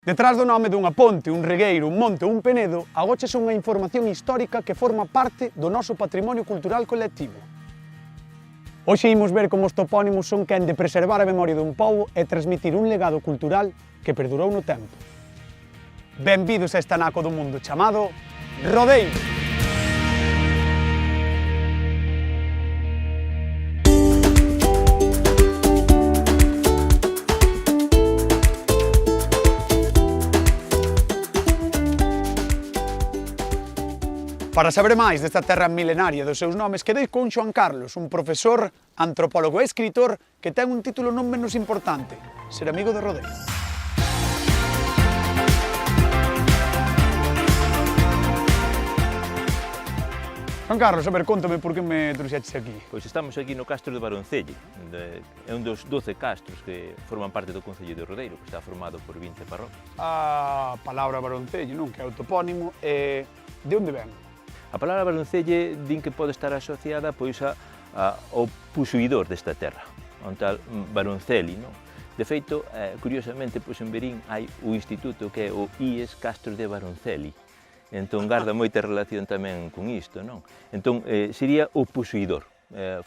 Detrás do nome dunha ponte, un regueiro, un monte ou un penedo, agóchase unha información histórica que forma parte do noso patrimonio cultural colectivo. Hoxe imos ver como os topónimos son quen de preservar a memoria dun pobo e transmitir un legado cultural que perdurou no tempo. Benvidos a este anaco do mundo chamado Rodeiro. Para saber máis desta terra milenaria e dos seus nomes, quedei con Xoán Carlos, un profesor, antropólogo e escritor que ten un título non menos importante, ser amigo de Rodeiro. Xoán Carlos, a ver, contame por que me trouxeches aquí. Pois estamos aquí no castro de Baroncelle, é un dos 12 castros que forman parte do concello de Rodeiro, que está formado por 20 parroquias. A palabra Baroncelle, non? Que é o topónimo, e de onde ven? A palabra Baroncelle din que pode estar asociada pois ao posuidor desta terra, a un tal Baroncelli, non? De feito, curiosamente, pois en Verín hai o instituto que é o IES Castro de Baroncelli, entón garda moita relación tamén con isto, non? Entón sería o posuidor,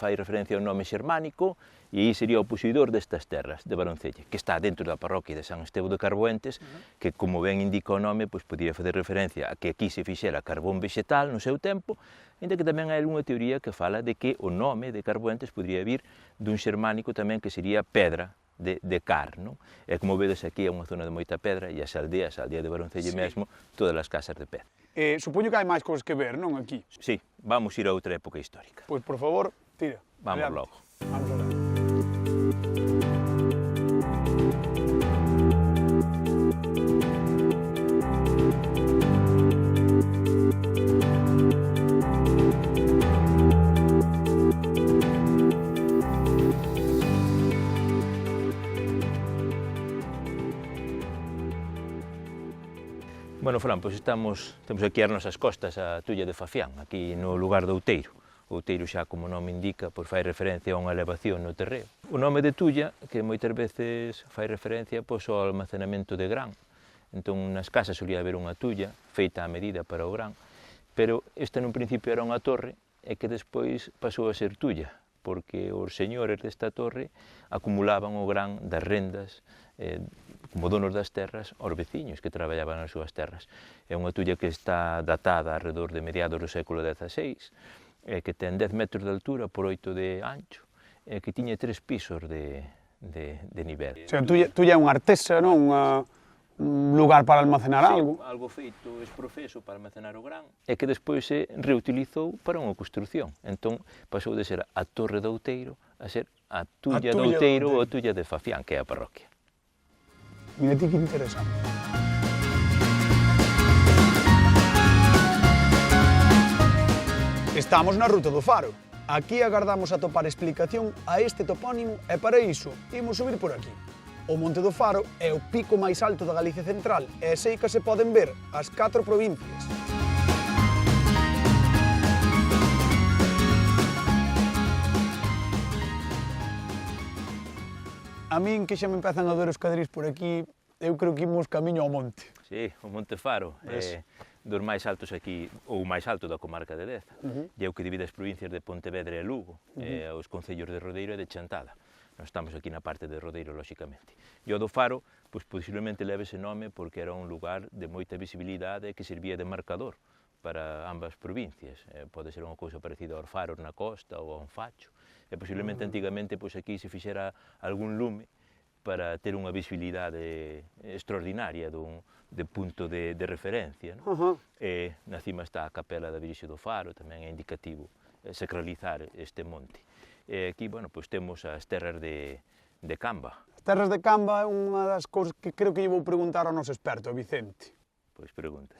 fai referencia ao nome xermánico, e aí sería o posuidor destas terras de Baroncelle, que está dentro da parroquia de San Estevo de Carboentes, que, como ben indica o nome, pois podía fazer referencia a que aquí se fixera carbón vegetal no seu tempo, ainda que tamén hai algunha teoría que fala de que o nome de Carboentes podría vir dun xermánico tamén que sería pedra de car, non? E como vedes aquí é unha zona de moita pedra e as aldeas, a aldea de Baroncelle mesmo, todas as casas de pedra. Supoño que hai máis cousas que ver, non, aquí? Sí, vamos ir a outra época histórica. Pois, por favor, tira. Vamos logo. Vamos alá. Bueno, Fran, pois temos aquí as nosas costas, a Tulla de Fafián, aquí no lugar do Outeiro. O Outeiro xa, como o nome indica, pois fai referencia a unha elevación no terreo. O nome de Tulla, que moitas veces fai referencia pois, ao almacenamento de gran. Entón, nas casas solía haber unha tulla feita a medida para o gran, pero esta nun principio era unha torre e que despois pasou a ser tulla, porque os señores desta torre acumulaban o gran das rendas como donos das terras aos veciños que traballaban nas súas terras. É unha tulla que está datada alrededor de mediados do século XVI, que ten 10 metros de altura por 8 de ancho, que tiña 3 pisos de nivel. O sea, tulla é unha artesa, non? Un lugar para almacenar algo. Sí, algo feito exprofeso para almacenar o gran e que despois se reutilizou para unha construción. Entón pasou de ser a Torre do Outeiro a ser a Tulla do Outeiro ou a Tulla de Fafián, que é a parroquia. Mira ti que interesante. Estamos na ruta do Faro. Aquí agardamos a topar explicación a este topónimo e para iso imos subir por aquí. O Monte do Faro é o pico máis alto da Galicia Central e sei que se poden ver as 4 provincias. A min que xa me empezan a doer os cadrís por aquí, eu creo que imos camiño ao monte. Sí, o Monte Faro é dos máis altos aquí, ou o máis alto da comarca de Deza. E é o que divide as provincias de Pontevedra e Lugo, e os concellos de Rodeiro e de Chantada. Nós estamos aquí na parte de Rodeiro, lóxicamente. E o do Faro, pois posiblemente leve ese nome porque era un lugar de moita visibilidade que servía de marcador para ambas provincias. Pode ser unha cousa parecida aos faros na costa ou a un facho. E posiblemente antigamente pois aquí se fixera algún lume para ter unha visibilidade extraordinaria de punto de referencia. E na cima está a capela da Virxe do Faro, tamén é indicativo sacralizar este monte. E aquí, bueno, pois temos as terras de Camba. As terras de Camba é unha das cousas que creo que lle vou preguntar ao noso experto, Vicente. Pois pregunta.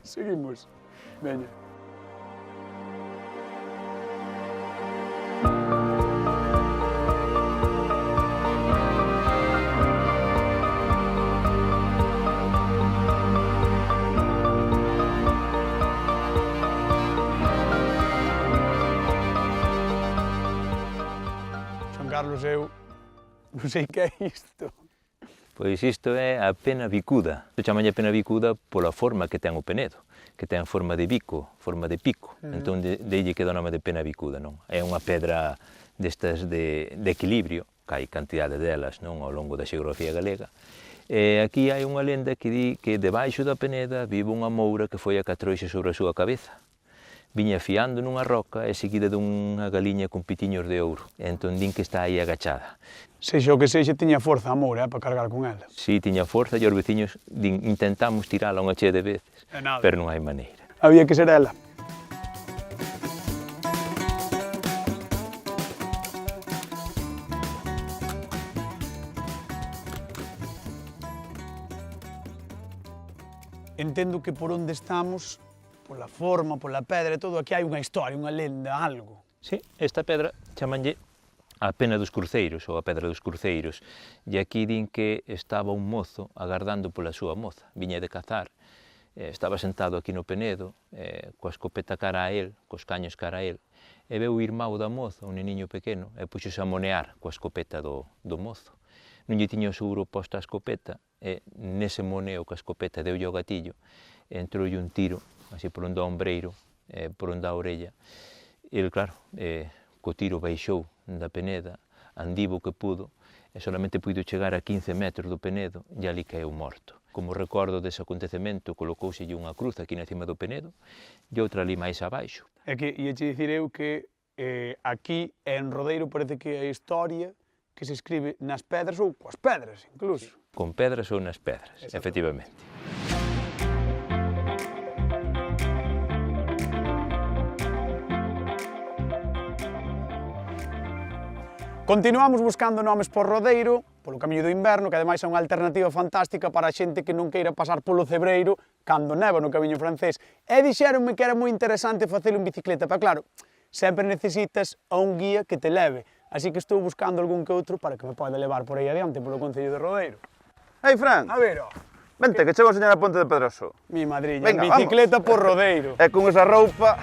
Seguimos. Veña. Carlos, eu non sei que é isto. Pois isto é a pena bicuda. Se chamalle pena bicuda pola forma que ten o penedo, que ten forma de bico, forma de pico. Entón, deille que dá o nome de pena bicuda, non? É unha pedra destas de equilibrio, que hai cantidade delas, non, ao longo da xeografía galega. E aquí hai unha lenda que di que debaixo da peneda vive unha moura que foi a que trouxe sobre a súa cabeza. Viña fiando nunha roca e seguida dunha galiña con pitiños de ouro. E entón din que está aí agachada. Sexa o que sexa, tiña forza, amor, para cargar con ela. Si, tiña forza e os veciños din, intentamos tirala unha chea de veces, pero non hai maneira. Había que ser ela. Entendo que por onde estamos, pola forma, pola pedra e todo, aquí hai unha historia, unha lenda, algo. Sí, esta pedra chamanlle a pena dos cruceiros, ou a pedra dos cruceiros, e aquí din que estaba un mozo agardando pola súa moza, viña de cazar, estaba sentado aquí no penedo, coa escopeta cara a él, cos caños cara a él, e veu o irmão da moza, un neniño pequeno, e puxose a monear coa escopeta do mozo. Non lle tiña o seguro posta a escopeta, e nese moneo coa escopeta deulle o gatillo, e entroulle un tiro, así por onde ao ombreiro, por onde a orella. El, claro, co tiro baixou da peneda, andivo que pudo, e solamente puido chegar a 15 metros do penedo, e ali caeu morto. Como recordo dese acontecemento, colocouselle unha cruz aquí na cima do penedo, e outra ali máis abaixo. É que ia che dicir eu que aquí en Rodeiro parece que a historia que se escribe nas pedras ou coas pedras, incluso. Con pedras ou nas pedras, efectivamente. Continuamos buscando nomes por Rodeiro, polo camiño do inverno, que ademais é unha alternativa fantástica para a xente que non queira pasar polo Cebreiro cando neva no camiño francés. E dixéronme que era moi interesante facelo en bicicleta, pero claro, sempre necesitas a un guía que te leve, así que estou buscando algún que outro para que me poida levar por aí adiante polo Concello de Rodeiro. Ei, Fran, A ver, ó, vente, que chego a enseñar a Ponte de Pedroso. mi madriña, Venga, bicicleta por Rodeiro. E con esa roupa...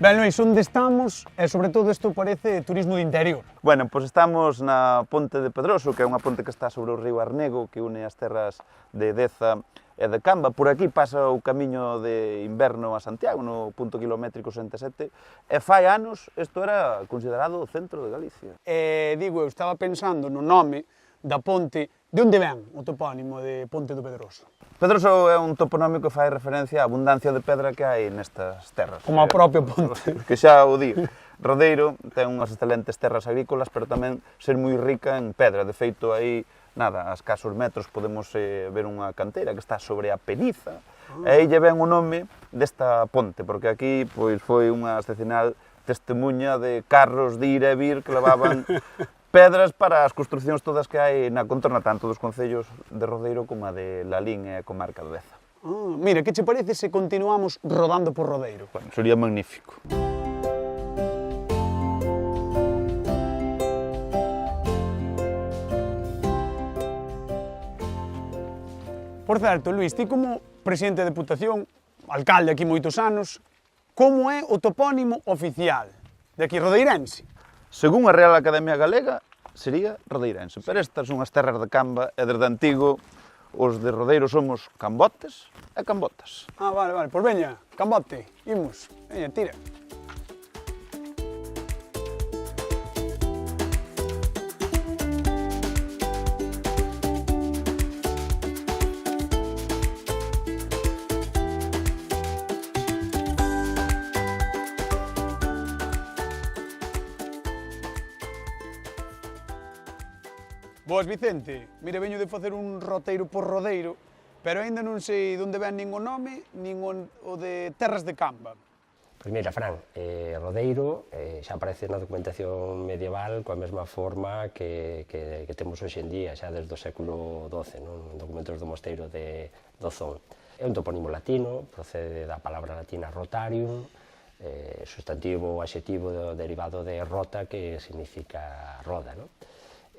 Ben, Luís, onde estamos e, sobre todo, isto parece turismo de interior. Bueno, pois estamos na Ponte de Pedroso, que é unha ponte que está sobre o río Arnego, que une as terras de Deza e de Camba. Por aquí pasa o camiño de inverno a Santiago, no punto kilométrico 67, e fai anos isto era considerado o centro de Galicia. Digo, eu estaba pensando no nome da ponte. De onde ven o topónimo de Ponte do Pedroso? Pedroso é un toponómico que fai referencia á abundancia de pedra que hai nestas terras. Como a propia ponte. Que xa o di. Rodeiro ten unhas excelentes terras agrícolas, pero tamén ser moi rica en pedra. De feito, aí, nada, a escasos metros podemos ver unha canteira que está sobre a Peniza, e aí lle ven o nome desta ponte, porque aquí pois foi unha excepcional testemunha de carros de ir e vir que levaban pedras para as construcións todas que hai na contorna, tanto dos concellos de Rodeiro como a de Lalín e a comarca de Deza. Mira, que che parece se continuamos rodando por Rodeiro? Bueno, sería magnífico. Por certo, Luís, ti como presidente de Deputación, alcalde aquí moitos anos, como é o topónimo oficial de aquí rodeirense? Según a Real Academia Galega, sería rodeirense, pero estas son as terras de Camba e desde antigo os de Rodeiro somos cambotes e cambotas. Vale, pois veña, cambote, imos, veña, tira. Boas, Vicente. Mira, veño de facer un roteiro por Rodeiro, pero aínda non sei onde ven nin o nome, nin o de Terras de Camba. Pois mira, Fran, Rodeiro xa aparece na documentación medieval coa mesma forma que temos hoxe en día, xa desde o século XII, non? Documentos do mosteiro de Dozón. É un topónimo latino, procede da palabra latina rotarium, sustantivo ou adxetivo derivado de rota, que significa roda, non?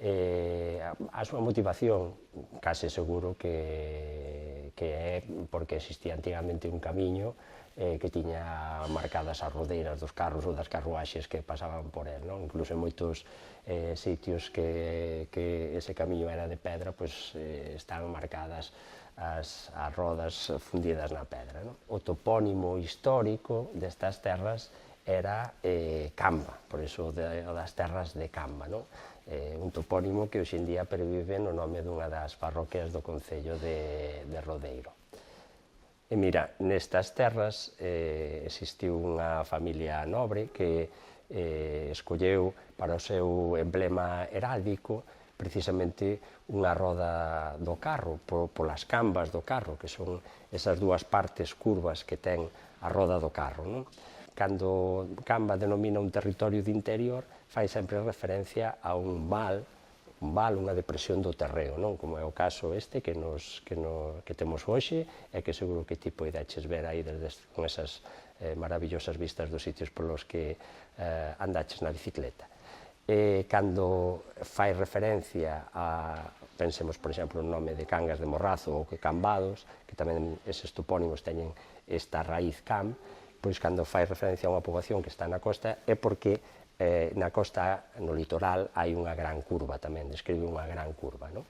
A súa motivación, case seguro que é porque existía antigamente un camiño que tiña marcadas as rodeiras dos carros ou das carruaxes que pasaban por el, non? Incluso en moitos sitios que ese camiño era de pedra, pois están marcadas as rodas fundidas na pedra, non? O topónimo histórico destas terras era Camba, por iso das terras de Camba, non? Un topónimo que hoxe en día pervive no nome dunha das parroquias do concello de Rodeiro. E mira, nestas terras existiu unha familia nobre que escolleu para o seu emblema heráldico precisamente unha roda do carro, polas cambas do carro, que son esas dúas partes curvas que ten a roda do carro, non? Cando Camba denomina un territorio de interior, fai sempre referencia a un val, unha depresión do terreo, non? Como é o caso este que temos hoxe e que seguro que ti poideches ver aí con esas maravillosas vistas dos sitios polos que andaches na bicicleta. Cando fai referencia a, pensemos, por exemplo, o nome de Cangas de Morrazo ou que Cambados, que tamén eses topónimos teñen esta raíz cam, pois cando fai referencia a unha poboación que está na costa é porque na costa, no litoral, hai unha gran curva tamén, describe unha gran curva, non?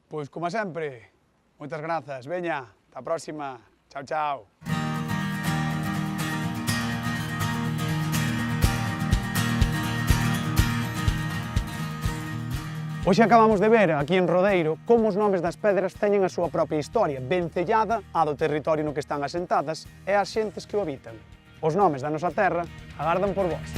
Pois, como sempre, moitas grazas. Veña, ata a próxima. Chao, chao. Hoxe acabamos de ver, aquí en Rodeiro, como os nomes das pedras teñen a súa propia historia, vencellada á do territorio no que están asentadas e ás xentes que o habitan. Os nomes da nosa terra agardan por vós.